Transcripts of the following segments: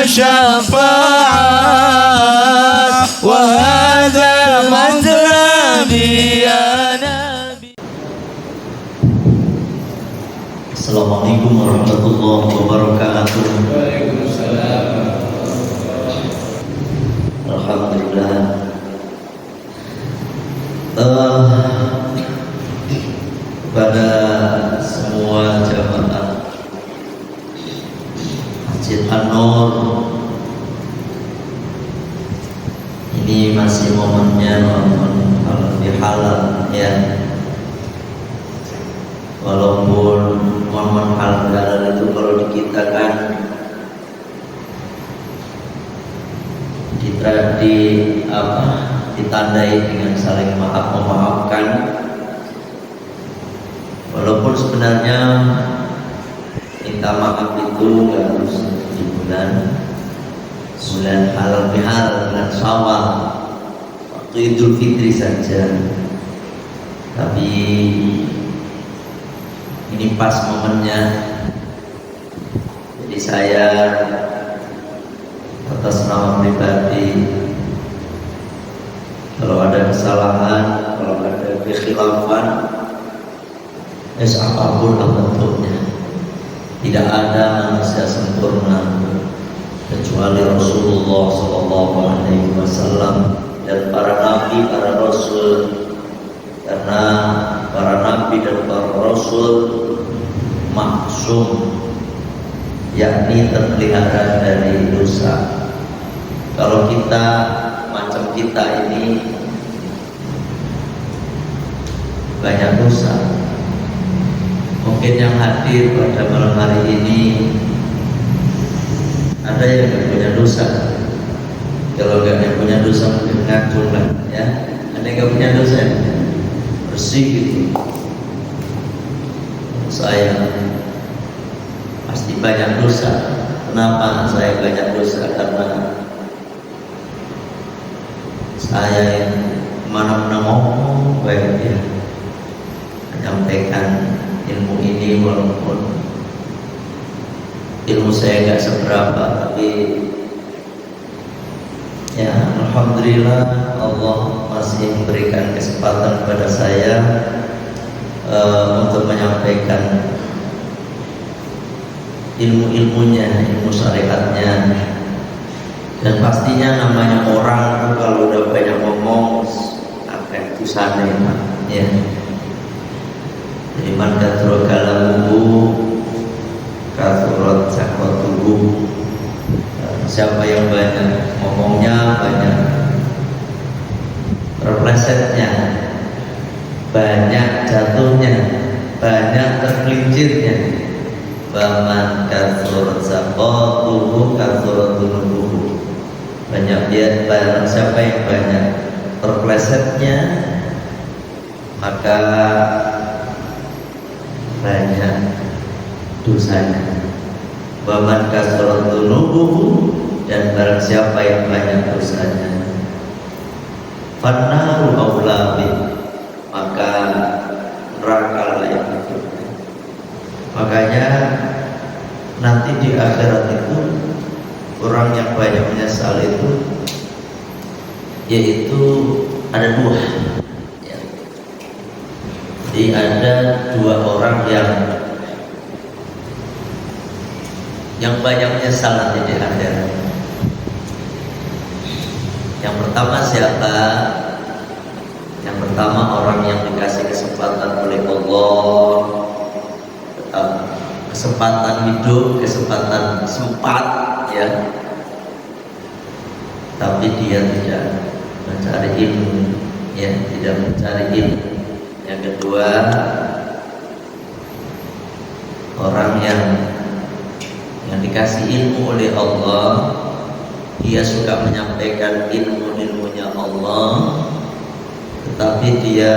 شفاعة وهذا مطلبي يا نبي. Assalamualaikum warahmatullahi wabarakatuh. Waalaikumsalam. Alhamdulillah. Kepada semua jamaah Masjid An-Nur, ini masih momennya momen halal ya. Walaupun momen halal itu kalau di kita kan ditandai dengan saling memaafkan, walaupun sebenarnya minta maaf itu nggak harus di bulan halal bihal, bulan Syawal, waktu Idul Fitri saja. Tapi ini pas momennya, jadi saya atas nama pribadi, kalau ada kesalahan, kalau ada kekhilafan, apapun bentuknya, tidak ada manusia sempurna kecuali Rasulullah SAW dan para nabi, para rasul. Karena para nabi dan para rasul maksum, yakni terpelihara dari dosa. Kalau kita macam kita ini banyak dosa. Mungkin yang hadir pada malam hari ini ada yang nggak punya dosa. Kalau nggak punya dosa mungkin ngacung lah ya. Ada yang nggak punya dosa, bersih gitu. Saya pasti banyak dosa. Kenapa saya banyak dosa? Karena saya yang mana-mana ngomong baik ya, menyampaikan ilmu ini, walaupun ilmu saya nggak seberapa, tapi ya alhamdulillah Allah masih memberikan kesempatan kepada saya untuk menyampaikan ilmu-ilmunya, ilmu syariatnya. Dan pastinya namanya orang kalau udah banyak ngomong akan tusane ya. Jadi man katsura kalamuhu katsurat sakwatuhu. Siapa yang banyak ngomongnya, banyak terplesetnya, banyak jatuhnya, banyak tergelincirnya. Baman katsurat sakwatuhu katsurat dunubuhu. Banyak dia, barang siapa yang banyak terplesetnya, maka banyak dosanya. Waman kasrat dunubuhu, dan barang siapa yang banyak dosanya, fannaru aula bih, maka neraka lah yang untuknya. Makanya nanti di akhirat itu orang yang banyak menyesal itu yaitu ada dua ya. Jadi ada dua orang yang banyak menyesal nanti di akhirat. Yang pertama siapa? Yang pertama orang yang dikasih kesempatan oleh Allah, kesempatan hidup, kesempatan sempat ya, tapi dia tidak mencari ilmu ya, tidak mencari ilmu. Yang kedua, orang yang dikasih ilmu oleh Allah, dia suka menyampaikan ilmunya Allah, tetapi dia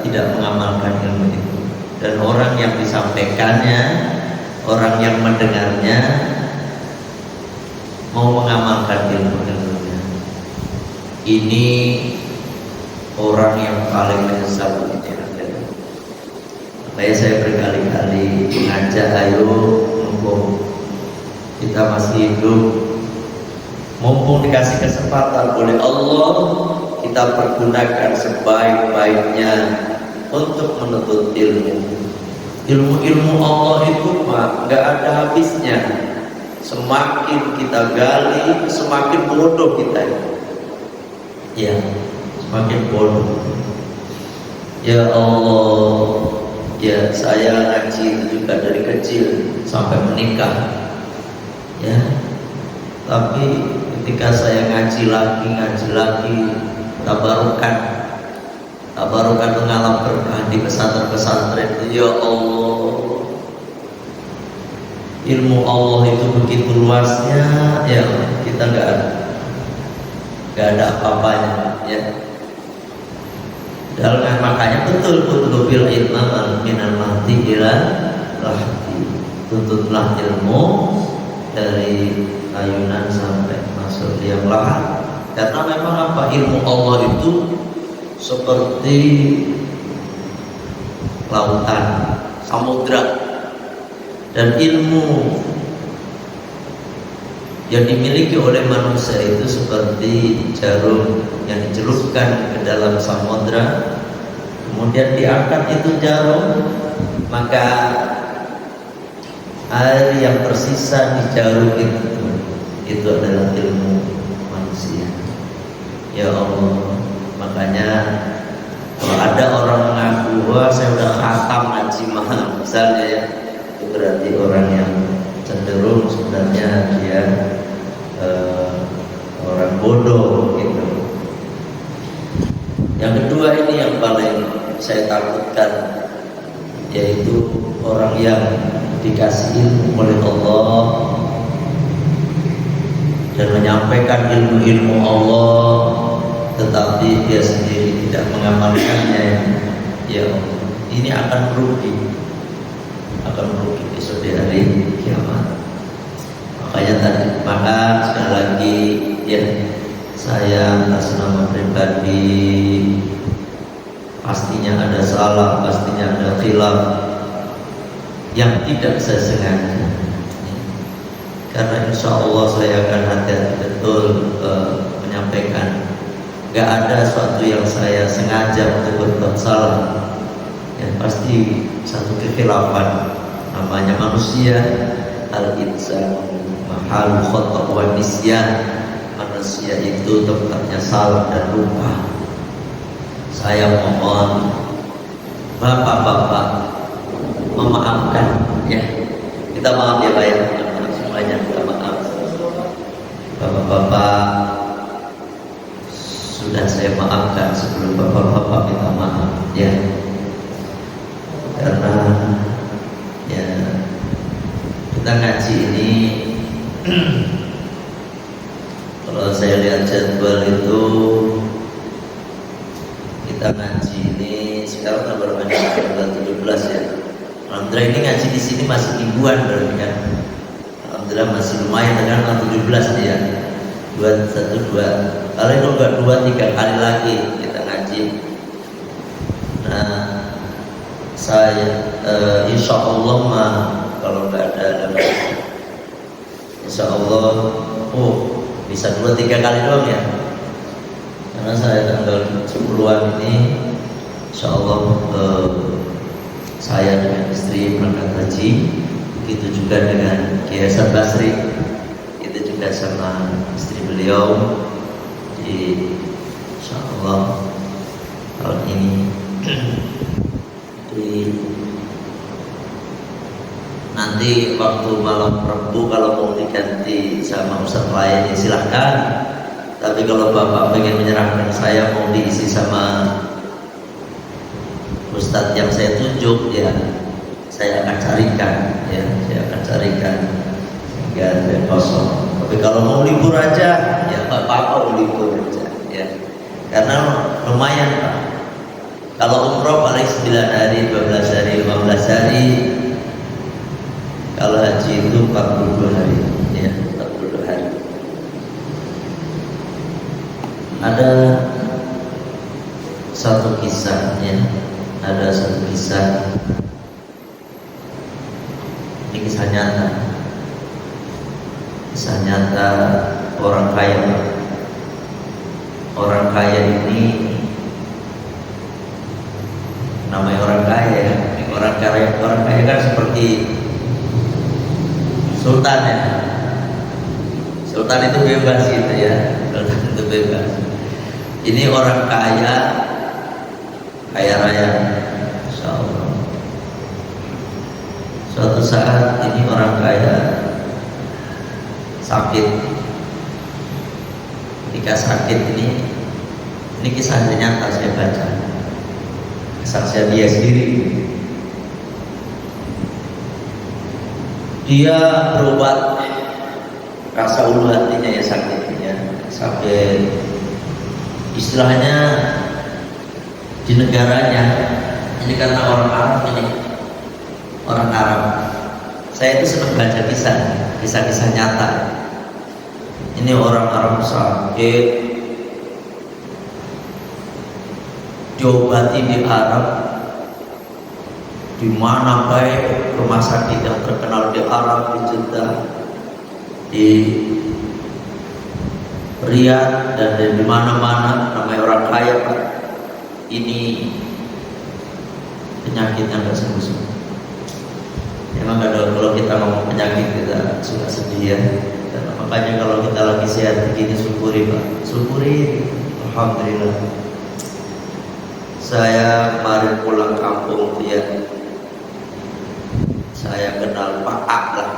tidak mengamalkan ilmu itu. Dan orang yang disampaikannya, orang yang mendengarnya mau mengamalkan ilmunya, ini orang yang paling menyesal di akhirat. Makanya saya berkali-kali mengajak, ayo mumpung kita masih hidup, Mumpung dikasih kesempatan oleh Allah, kita pergunakan sebaik-baiknya untuk menuntut ilmu. Ilmu Allah itu nggak ada habisnya. Semakin kita gali, semakin bodoh kita. Ya, semakin bodoh. Ya Allah, ya saya ngaji itu juga dari kecil sampai menikah. Ya, tapi ketika saya ngaji lagi, tabarukan mengalami berkah di pesantren-pesantren. Ya Allah, ilmu Allah itu begitu luasnya, ya kita nggak ada apa-apanya, ya. Dan makanya betul bil ilma minal mahdi ila lahdi, tuntutlah ilmu dari ayunan sampai masuk liang lahat. Karena memang apa, ilmu Allah itu seperti lautan, samudra, dan ilmu yang dimiliki oleh manusia itu seperti jarum yang dicelupkan ke dalam samudra, kemudian diangkat itu jarum, maka air yang tersisa di jarum itu adalah ilmu manusia. Ya Allah, makanya kalau ada orang mengaku wah saya udah khatam ngaji mahal misalnya, ya, itu berarti orang yang cenderung sebenarnya dia orang bodoh gitu. Yang kedua ini yang paling saya takutkan, yaitu orang yang dikasih ilmu oleh Allah dan menyampaikan ilmu Allah, tetapi dia sendiri tidak mengamalkannya. Ya, ini akan merugi besok di hari kiamat. Maka sekali lagi, ya, saya atas nama pribadi, pastinya ada salah, pastinya ada khilaf yang tidak saya sengaja. Karena insya Allah saya akan hati-hati betul menyampaikan. Gak ada sesuatu yang saya sengaja untuk berbuat salah. Yang pasti satu kekhilafan, namanya manusia, al-insan mahal khata' wa nisyan. Manusia itu tempatnya salah dan lupa. Saya mohon bapak-bapak memaafkan, ya. Kita maaf ya Pak, ya. Semuanya kita maaf. Bapak-bapak sudah saya maafkan sebelum bapak-bapak minta maaf, ya. Karena ya kita ngaji ini kalau saya lihat jadwal itu, kita ngaji ini sekarang berapa banyak? 17 ya. Alhamdulillah ini ngaji di sini masih ribuan berarti kan. Alhamdulillah masih lumayan, dengan 17 dia. 2, 1, 2. Kalau itu enggak 2, 3 kali lagi kita ngaji. Nah, saya insya Allah mah kalau nggak ada insya Allah bisa 2-3 kali doang ya. Karena saya tanggal 10-an ini insya Allah saya dengan istri berangkat haji, begitu juga dengan Kiai Hasan Basri, itu juga sama istri beliau. Jadi insya Allah tahun ini nanti waktu malam Rabu kalau mau diganti sama Ustaz lain silahkan. Tapi kalau Bapak pengen menyerahkan saya mau diisi sama Ustadz yang saya tunjuk, ya saya akan carikan, ya saya akan carikan sehingga saya kosong. Tapi kalau mau libur aja, ya nggak apa-apa, mau libur aja, ya. Karena lumayan Pak. Kalau umroh paling 9 hari, 12 hari, 15 hari. Kalau haji itu 42 hari, ya 42 hari. Ada satu kisah, ya. Ada satu kisah. Ini kisah nyata. Kisah nyata orang kaya. Orang kaya ini namanya orang kaya ya. Orang kaya kan seperti sultan ya. Sultan itu bebas gitu ya. Sultan itu bebas. Ini orang kaya, kaya raya, insya Allah. Suatu saat ini orang kaya sakit. Ketika sakit ini kisahnya nyata saya baca. Kesaksian dia sendiri. Dia berobat rasa ulu hatinya ya sakitnya, sakit istilahnya di negaranya ini karena orang Arab ini orang Arab. Saya itu senang baca kisah nyata. Ini orang Arab sakit diobati di Arab, di mana baik rumah sakit yang terkenal di Arab, di Jeddah, di Riyadh dan di mana-mana, namanya orang kaya Pak. Ini penyakitnya nggak sembuh-sembuh. Emang kalau kita ngomong penyakit kita suka sedih ya. Dan makanya kalau kita lagi sehat begini syukuri Pak, syukuri. Alhamdulillah. Saya kemarin pulang kampung ya, saya kenal Pak A lah,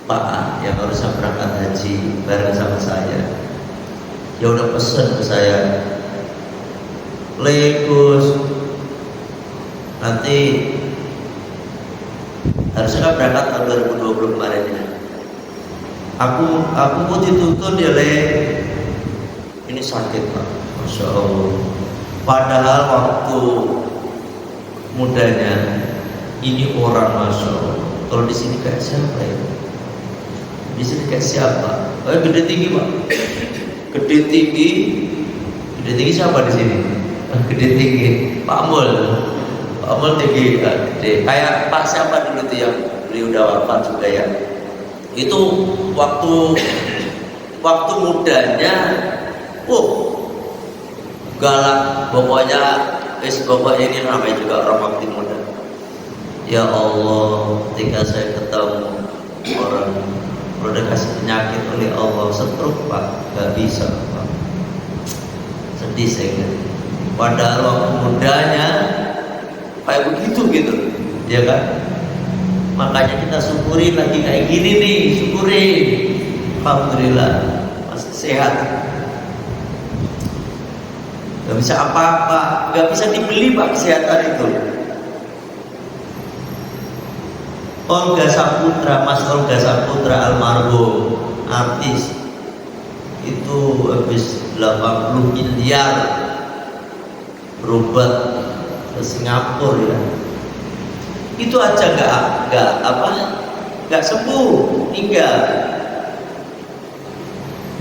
Pak A yang harusnya berangkat haji bareng sama saya. Dia udah pesen ke saya, Legus, nanti harusnya kan berangkat tahun 2020 kemarin ya. Aku mau dituntun ya Le, ini sakit Pak, Masya Allah. Padahal waktu mudanya ini orang Masya Allah. Kalau di sini kayak siapa ya? Di sini kayak siapa? Gede tinggi Pak. Gede tinggi siapa di sini? Gede tinggi Pak Mul. Pak Mul tinggi gede. Kayak Pak siapa dulu tuh yang beliau udah wafat juga ya. Itu waktu mudanya, galak, pokoknya ini namanya juga orang waktu muda. Ya Allah, ketika saya ketemu orang udah kasih penyakit oleh Allah, stroke Pak, gak bisa Pak. Sedih saya gitu. Padahal waktu mudanya kayak begitu gitu, ya kan? Makanya kita syukuri lagi kayak gini nih, syukuri. Alhamdulillah masih sehat. Gak bisa apa-apa, gak bisa dibeli Pak kesehatan itu. Olga Saputra, Mas Olga Saputra almarhum artis itu habis 80 miliar berobat ke Singapura ya. Itu aja gak sembuh, tinggal.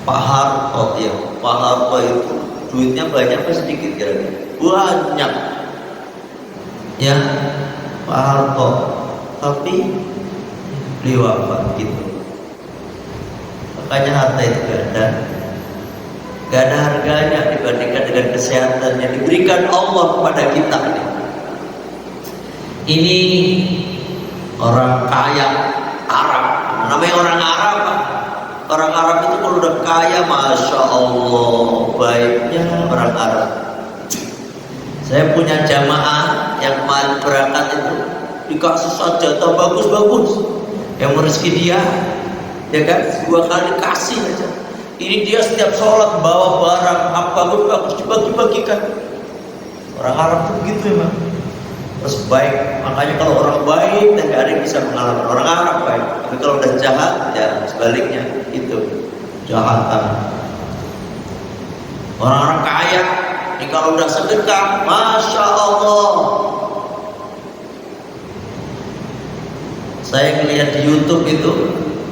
Pak Harto ya, Pak Harto itu duitnya banyak apa sedikit kira-kira? Banyak ya Pak Harto, tapi beliau wafat gitu. Makanya harta itu gak ada harganya dibandingkan dengan kesehatan yang diberikan Allah kepada kita. Ini orang kaya Arab, namanya orang Arab. Orang Arab itu kalau udah kaya, Masya Allah, baiknya orang Arab. Saya punya jamaah yang kemarin berangkat itu dikasih senjata bagus-bagus, yang merezeki dia, ya kan, 2 kali kasih aja. Ini dia setiap sholat bawa barang apa bagus dibagi-bagikan. Orang Arab itu begitu memang. Terus baik, makanya kalau orang baik dan gak ada yang bisa mengalahkan orang Arab baik. Tapi kalau udah jahat, ya sebaliknya itu jahatan. Orang-orang kaya, ini kalau udah sedekah, Masya Allah. Saya ngelihat di YouTube itu,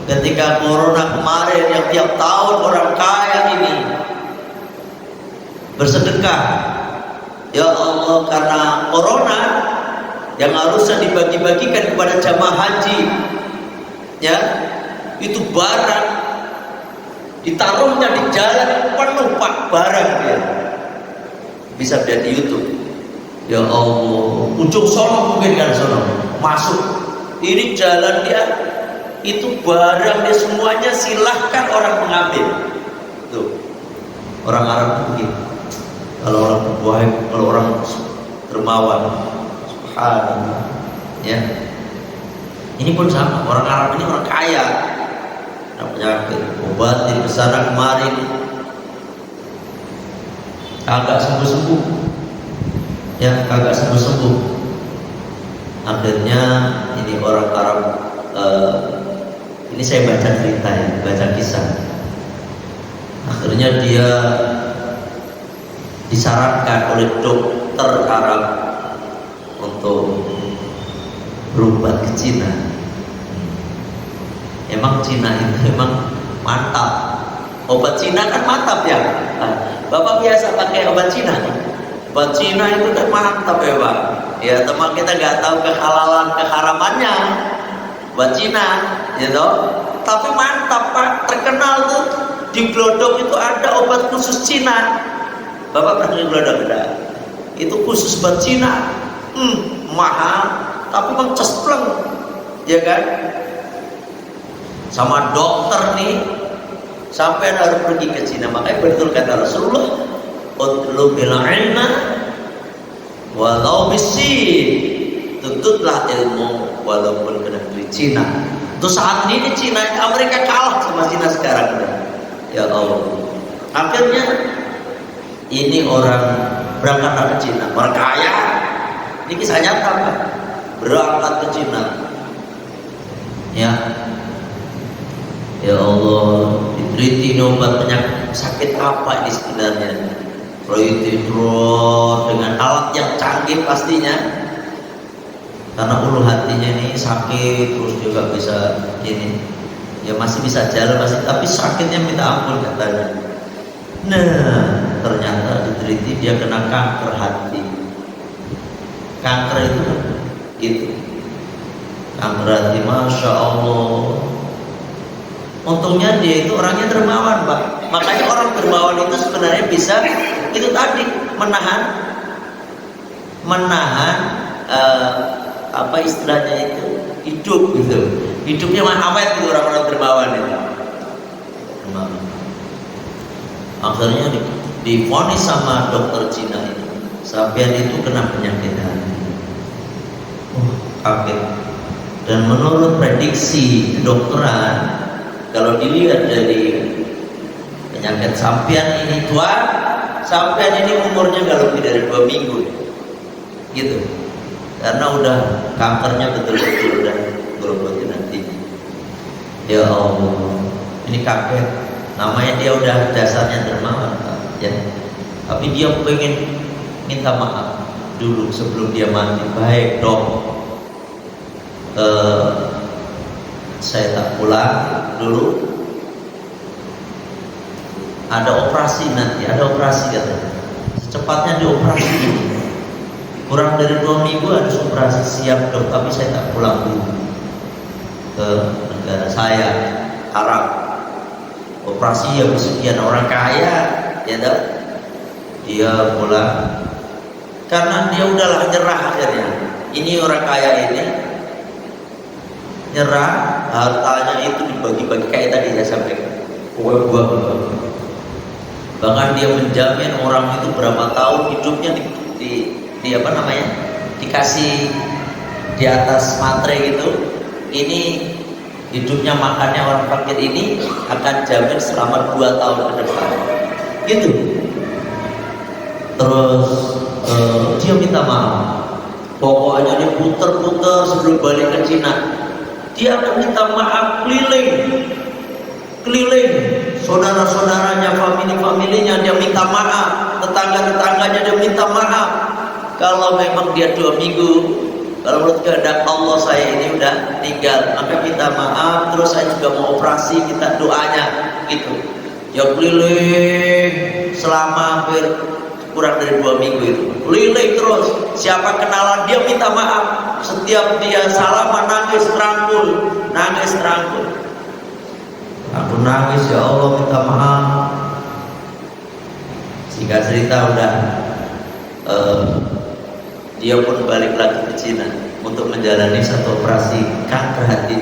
ketika corona kemarin yang tiap tahun orang kaya ini bersedekah. Ya Allah, karena corona yang harusnya dibagi-bagikan kepada jamaah haji, ya itu barang ditaruhnya di jalan penuh pak barang dia. Bisa lihat di YouTube. Ya Allah, ujung sono mungkin kan sono masuk. Ini jalan dia, itu barang dia semuanya silahkan orang mengambil. Tuh, orang Arab begitu. Kalau orang baik, kalau orang dermawan, subhanallah. Ya, ini pun sama. Orang Arab ini orang kaya. Penyakit, obat di kesana kemarin, agak sembuh-sembuh, ya agak sembuh-sembuh. Akhirnya ini orang Arab, ini saya baca cerita ya, baca kisah. Akhirnya dia disarankan oleh dokter Arab untuk berobat ke Cina. Emang Cina itu emang mantap. Obat Cina kan mantap ya. Bapak biasa pakai obat Cina. Obat Cina itu kan mantap ya Pak. Ya teman kita nggak tahu kehalalan keharamannya obat Cina, gitu. Tapi mantap Pak. Terkenal tuh di Glodok itu ada obat khusus Cina. Bapak pernah di Glodok ada? Itu khusus obat Cina. Mahal, tapi memang cespleng, ya kan? Sama dokter nih sampai harus pergi ke Cina. Makanya betul kata Rasulullah, utlubil ilma walau bisin, tuntutlah ilmu walaupun ke negeri Cina. Tuh saat ini Cina, Amerika kalah sama Cina sekarang. Ya Allah. Akhirnya ini orang berangkat ke Cina, orang kaya. Ini kisah nyata Pak. Berangkat ke Cina. Ya Allah, diteliti obat penyakit sakit apa ini sebenarnya. Proyektil dengan alat yang canggih pastinya. Karena ulu hatinya ini sakit, terus juga bisa ini. Ya masih bisa jalan masih, tapi sakitnya minta ampun katanya. Nah, ternyata diteliti dia kena kanker hati. Kanker itu gitu. Kanker hati, masya Allah. Untungnya dia itu orangnya dermawan Pak. Makanya orang dermawan itu sebenarnya bisa itu tadi menahan apa istilahnya itu hidup gitu. Hidupnya awet gitu orang-orang dermawan itu. Akhirnya divonis sama dokter Cina itu, sampean itu kena penyakit hati. Kaget. Dan menurut prediksi kedokteran, kalau dilihat dari penyakit sampean ini tua, sampean ini umurnya nggak lebih dari 2 minggu, gitu. Karena udah kankernya betul-betul udah berobatin nanti. Ya Allah, ini kaget. Namanya dia udah dasarnya dermawan, ya. Tapi dia pengen minta maaf dulu sebelum dia mati. Baik dok, saya tak pulang dulu, ada operasi nanti, ada operasi katanya, secepatnya dioperasi dulu, kurang dari 2 minggu harus operasi. Siap dok, tapi saya tak pulang dulu ke negara saya, Arab. Operasi ya sekian orang kaya, ya dok, dia pulang karena dia udahlah nyerah akhirnya. Ini orang kaya ini nyerah, hartanya itu dibagi-bagi kayak tadi saya sampaikan. Bahkan dia menjamin orang itu berapa tahun hidupnya di apa namanya, dikasih di atas matre gitu. Ini hidupnya makannya orang fakir ini akan jamin selama 2 tahun ke depan. Gitu. Terus dia minta maaf. Pokoknya dia puter-puter sebelum balik ke Cina. Dia akan minta maaf keliling, saudara-saudaranya, family-familinya dia minta maaf, tetangga-tetangganya dia minta maaf. Kalau memang dia 2 minggu, kalau menurut kehendak Allah saya ini udah tinggal, maka minta maaf. Terus saya juga mau operasi, minta doanya, gitu. Ya keliling selama hampir kurang dari 2 minggu itu, keliling terus. Siapa kenalan dia minta maaf. Setiap dia salaman nangis terangkul. Aku nangis, ya Allah minta maaf. Singkat cerita udah dia pun balik lagi ke Cina untuk menjalani satu operasi kanker hati.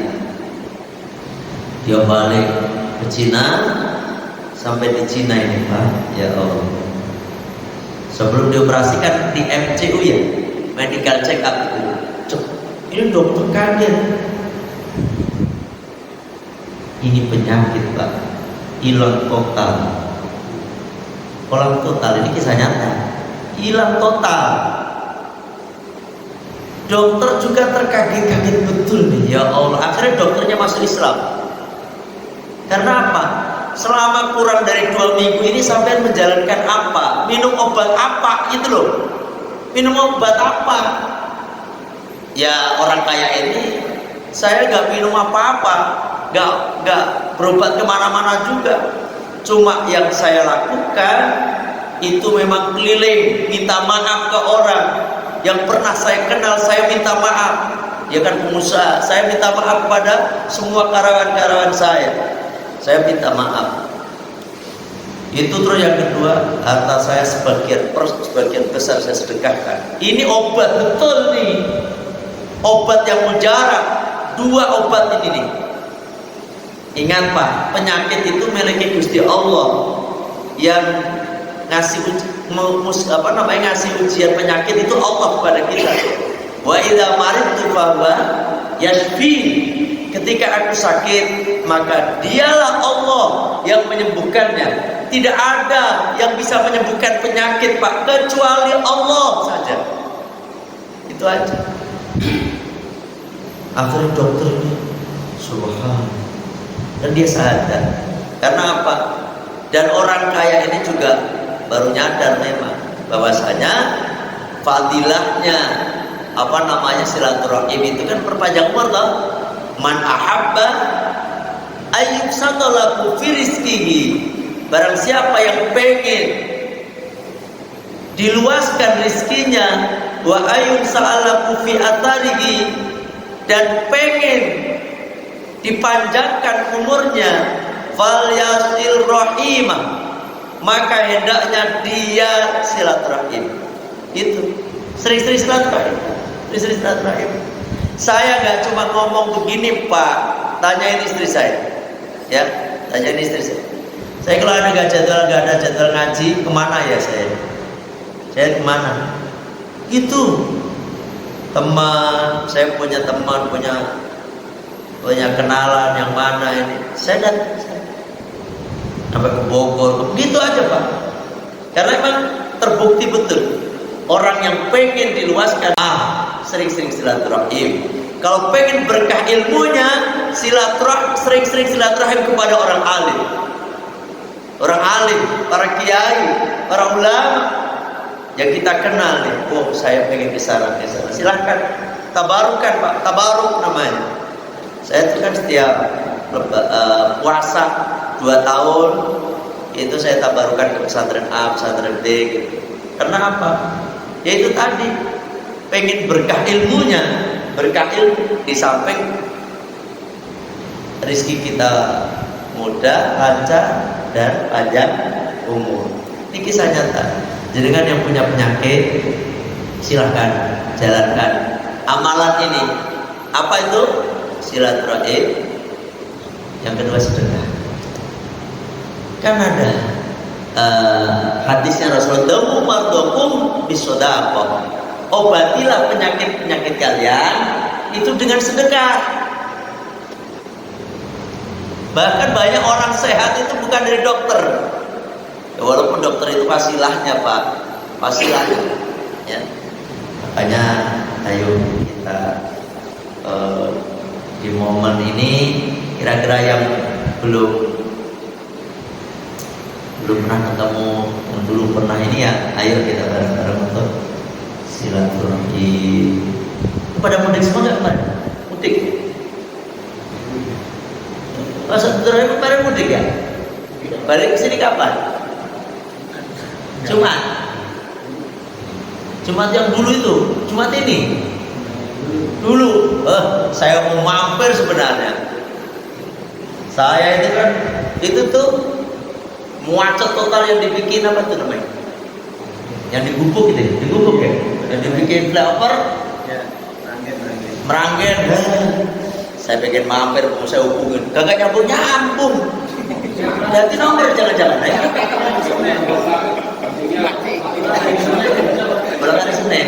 Dia balik ke Cina, sampai di Cina ini Pak, ya Allah. Sebelum dioperasikan di MCU ya, medical check up itu. Ini dokter kaget. Ini penyakit Pak, hilang total. Hilang total, ini kisah nyata. Hilang total. Dokter juga terkaget-kaget betul nih, ya Allah. Akhirnya dokternya masuk Islam. Karena apa? Selama kurang dari 2 minggu ini sampai menjalankan apa? Minum obat apa? Itu loh. Minum obat apa? Ya orang kaya ini, saya gak minum apa-apa, gak berobat kemana-mana juga. Cuma yang saya lakukan itu memang keliling minta maaf ke orang yang pernah saya kenal. Saya minta maaf. Dia kan pengusaha. Saya minta maaf kepada semua karyawan-karyawan saya. Saya minta maaf. Itu terus yang kedua, harta saya sebagian besar saya sedekahkan. Ini obat betul nih. Obat yang mujarab. 2 obat ini nih. Ingat Pak, penyakit itu milik Gusti Allah. Yang ngasih ngasih ujian penyakit itu Allah kepada kita. Wa idza maridtu fa huwa yashfi. Ketika aku sakit, maka dialah Allah yang menyembuhkannya. Tidak ada yang bisa menyembuhkan penyakit Pak, kecuali Allah saja. Itu aja. Akhirnya dokter ini subhanallah, dan dia sadar. Karena apa? Dan orang kaya ini juga baru nyadar memang bahwasanya fadilahnya silaturahim itu kan perpanjang umur loh. Man ahabba ayyub satalahu fi rizqihi. Barang siapa yang pengen diluaskan rizkinya, wa ayyub sa'alahu fi atarihi, dan pengen dipanjangkan umurnya, falyasil rahimah, maka hendaknya dia silaturahim. Itu sering-sering silaturahim. Sering-sering silaturahim. Saya gak cuma ngomong begini Pak, tanyain istri saya. Ya, tanyain istri saya. Saya kalau ada gak ada jadwal ngaji, kemana ya saya? Saya kemana? Itu teman, saya punya teman, punya kenalan yang mana ini. Saya datang sampai ke Bogor, begitu aja Pak. Karena memang terbukti betul orang yang pengen diluaskan, sering-sering silaturahim. Kalau pengen berkah ilmunya, sering-sering silaturahim kepada orang alim. Orang alim, para kiai, para ulama yang kita kenal nih. Oh, saya pengen ke sana. Silahkan tabarukan Pak, tabaruk namanya. Saya itu kan setiap puasa 2 tahun itu saya tabarukan ke pesantren A, pesantren B gitu. Karena apa? Ya itu tadi, pengen berkah ilmunya, berkah ilmu di samping rezeki kita mudah, lancar, dan panjang umur. Ini kisah nyata. Jenengan yang punya penyakit, silahkan jalankan amalan ini. Apa itu? Silaturahim. Yang kedua sedekah. Kan ada hadisnya Rasulullah, dawu mardokum bisodaqah. Obatilah penyakit-penyakit kalian itu dengan sedekah. Bahkan banyak orang sehat itu bukan dari dokter. Ya, walaupun dokter itu fasilahnya Pak, fasilahnya. Ya. Makanya ayo kita di momen ini kira-kira yang belum pernah ketemu, yang dulu pernah ini ya, ayo kita bareng-bareng untuk silaturahim. Pada mudik semua nggak Pak? Mudik. Masa terakhir kemarin mudik ya? Balik ke sini kapan? Jumat yang dulu itu, Jumat ini. Dulu, saya mau mampir sebenarnya. Saya itu tuh muacot total yang dibikin apa tuh namanya? Yang digubuk gitu ya, digubuk ya, yang dibikin flyover, Ya, meranggen. Saya pengen mampir, mau saya hubungin, kagak nyambung. Jadi nomor jangan-jangan. Belum hari Senin.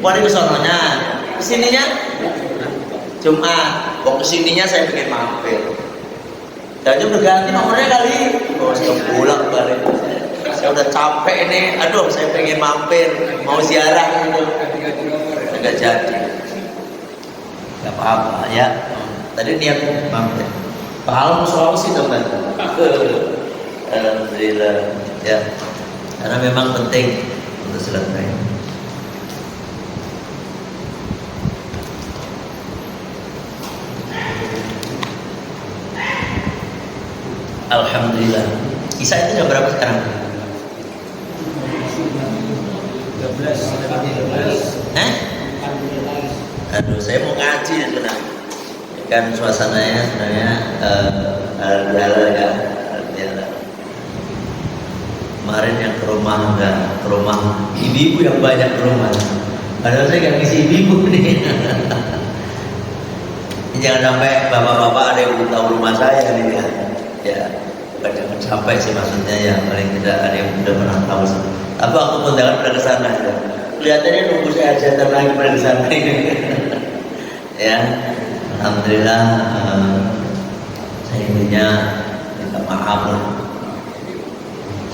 Wali kesononya, kesininya Jumat. Kok kesininya saya pengen mampir. Jadi udah ganti nomornya kali. Oh, saya pulang balik. Saya udah capek nih. Aduh, saya pengen mampir, mau ziarah gitu. Enggak jadi. Gak apa-apa ya. Tadi niat mampir. Pahala Sulawesi teman. Alhamdulillah ya. Karena memang penting untuk silaturahim. Alhamdulillah. Isa itu jam berapa sekarang? 13. Aduh, saya mau ngaji sebenarnya. Kan suasananya sebenarnya alhamdulillah. Kemarin yang ke rumah ibu-ibu yang banyak ke rumah. Padahal saya nggak ngisi ibu nih. Jangan sampai bapak-bapak ada yang belum tahu rumah saya nih ya. Ya, jangan sampai sih maksudnya ya, paling tidak ada yang sudah pernah tahu. Tapi waktu undangan pada ke sana ya. Kelihatannya nunggu saya aja lagi pada ke sana. Ya, alhamdulillah saya intinya minta maaf lah.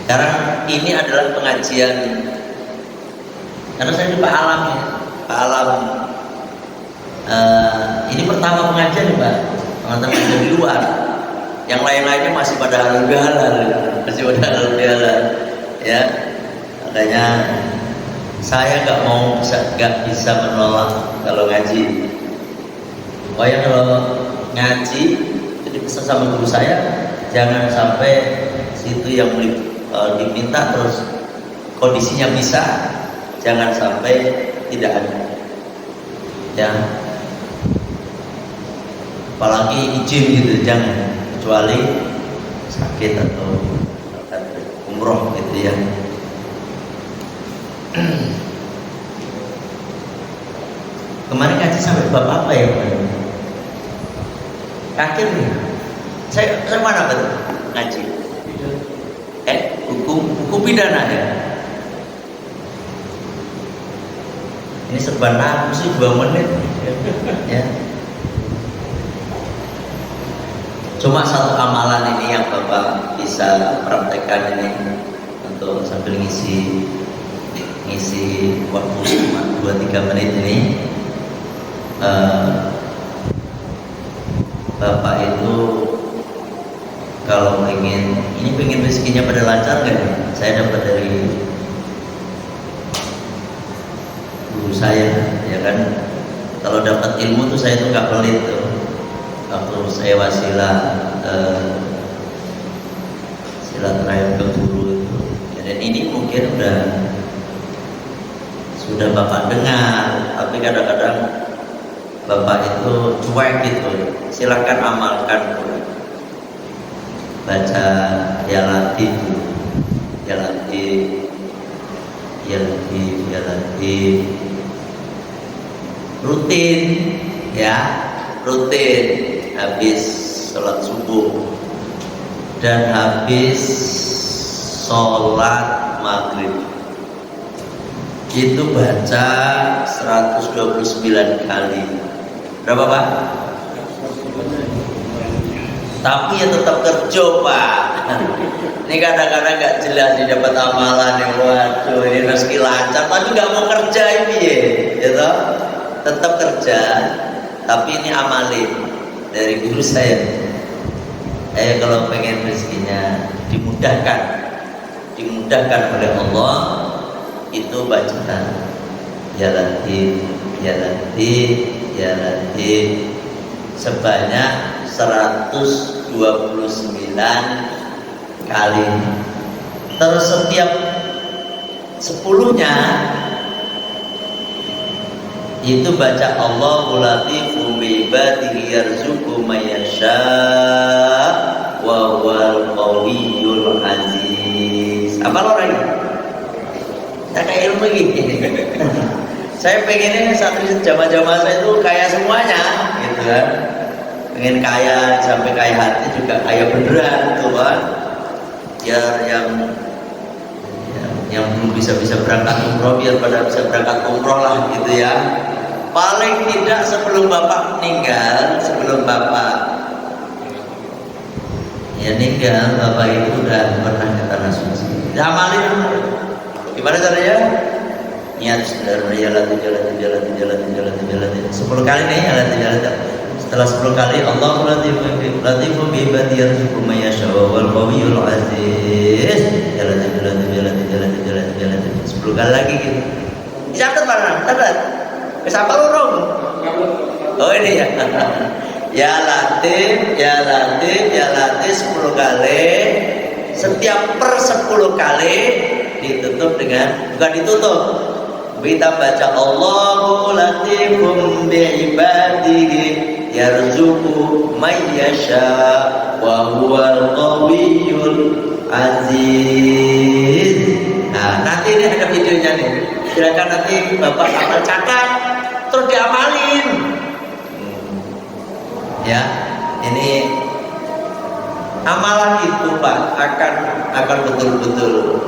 Sekarang ini adalah pengajian karena saya di Pak Alam ya. Pak Alam ini pertama pengajian nih Pak, teman-teman dari luar. Yang lain-lainnya masih pada halal-halal, ya. Makanya saya nggak bisa menolak kalau ngaji. Pokoknya kalau ngaji itu dipesan sama guru saya, jangan sampai situ yang diminta terus kondisinya bisa, jangan sampai tidak ada. Ya. Apalagi izin gitu, jangan, kecuali sakit atau umroh gitu ya. Kemarin ngaji sampai bab apa ya Pak? Akhir nih. Saya mana betul ngaji? Hukum pidana ya. Ini serba nafsu 2 menit. Ya. Cuma satu amalan ini yang Bapak bisa praktekkan ini untuk sambil ngisi waktu 2-3 menit ini. Bapak itu kalau pengen rezekinya pada lancar kan? Saya dapat dari guru saya, ya kan? Kalau dapat ilmu tuh saya tuh nggak pelit tuh. Waktu saya wasilah silaturahim ke guru itu, dan ini mungkin sudah Bapak dengar, tapi kadang-kadang Bapak itu cuek gitu. Silakan amalkan. Baca ya latif, rutin ya, rutin habis sholat subuh dan habis sholat maghrib itu baca 129 kali. Berapa Pak? Tapi ya tetap kerja Pak. Ini kadang-kadang nggak jelas nih dapat amalan yang waduh ini rezeki lancar, tapi nggak mau kerja ini ya, gitu. Tetap kerja, tapi ini amalin dari guru saya. Kalau pengen rezekinya dimudahkan oleh Allah, itu bacaan ya latif sebanyak 129 kali. Terus setiap 10-nya itu baca Allahu latifum bi ibadihi yarzuqu may yasha wa huwal qawiyyul aziz. Apa lo lagi? Saya kayak ilmu gini. Saya pengennya santri jamaah-jamaah saya itu kaya semuanya, gitu kan. Pengen kaya sampai kaya hati juga kaya beneran, tuh kan. Ya yang belum bisa berangkat umroh biar pada bisa berangkat umroh lah, gitu ya. Paling tidak sebelum bapak meninggal, sebelum bapak ya meninggal, bapak itu udah pernah ke tanah suci. Amalin. Gimana caranya? Niat sebenarnya jalan 10 kali nih jalan. Setelah 10 kali Allahu latifun bi ibadihi yarzuqu may yasha wal qawiyyul aziz. Jalan 10 kali lagi gitu. Catat mana? Catat. Siapa orang? Oh ini ya. Ya Latif 10 kali. Setiap per 10 kali ditutup dengan, bukan ditutup, kita baca Allahu latifum bi ibadihi yarzuqu may yasha wa huwal qawiyyul aziz. Nah, nanti ini ada videonya nih. Silakan nanti Bapak amal catat terus diamalin. Ya, ini amalan itu Pak akan betul-betul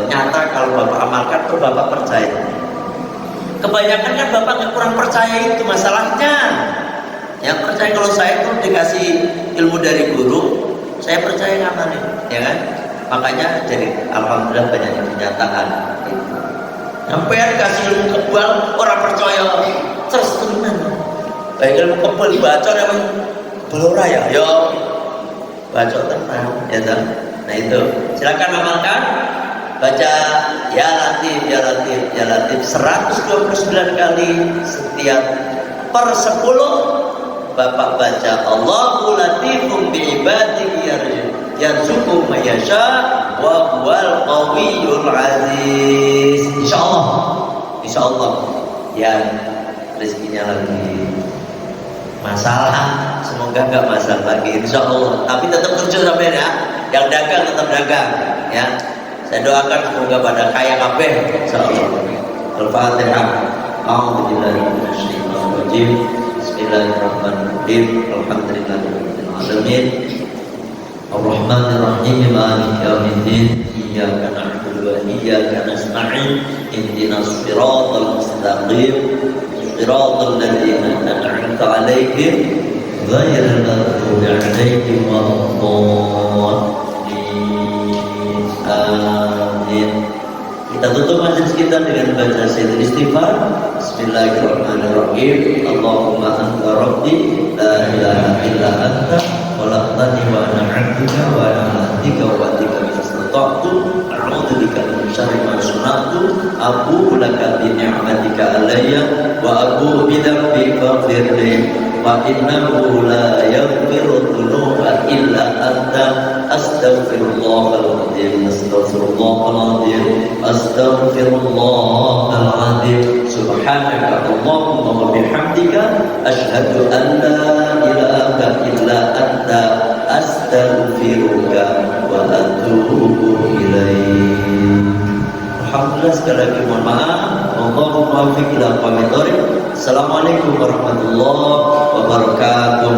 nyata kalau Bapak amalkan, tuh Bapak percaya. Kebanyakan kan Bapak kurang percaya, itu masalahnya. Yang percaya kalau saya tuh dikasih ilmu dari guru, saya percaya ngamalin, ya kan? Makanya jadi alhamdulillah banyak kenyataan. Sampai dikasih ilmu kebal orang percaya, terus gimana? Baik ilmu kebal dibaca namanya belora ya, yo. Baca tenang, ya kan? Nah itu, silakan amalkan. Baca ya Latif 129 kali setiap per 10 Bapak baca Allahu latifum bi ibadihi yarzuqu may yasha wa huwal qawiyyul aziz. Insyaallah yang rezekinya lagi masalah, semoga enggak masalah lagi, insyaallah. Tapi tetap kerja sampai ya, yang dagang tetap dagang, ya. Saya doakan semoga pada kaya kabeh, insyaallah. Al-Fatihah. A'udzubillahi minasyaitonir rajim. Bismillahirrahmanirrahim. Alhamdulillahirabbil alamin. Ar-Rahmanir Rahim. Maliki yaumiddin. Iyyaka na'budu wa iyyaka nasta'in. Ihdinas siratal mustaqim. Siratal ladzina an'amta 'alaihim ghairil maghdubi 'alaihim waladdallin. Amin. Kita tutup majelis kita dengan baca Sayyidul Istighfar. Bismillahirrahmanirrahim. Allahumma anta rabbi la ilaha illa anta khalaqtani wa ana 'abduka wa ana 'abdika wa bika mastata'tu a'udzu bika min syarri ma sana'tu abu laka bi ni'matika alayya wa abu bi dhanbi faghfirli wa innahu la yaghfiru dhunuba illa anta astaghfirullahal azim subhanaka allahumma wa bihamdika asyhadu an la ilaha illa anta astaghfiruka wa atubu ilaik. Alhamdulillah, sekali lagi mohon maaf. Allahumma muwaffiq ila aqwamit thoriq. Assalamualaikum warahmatullahi wabarakatuh.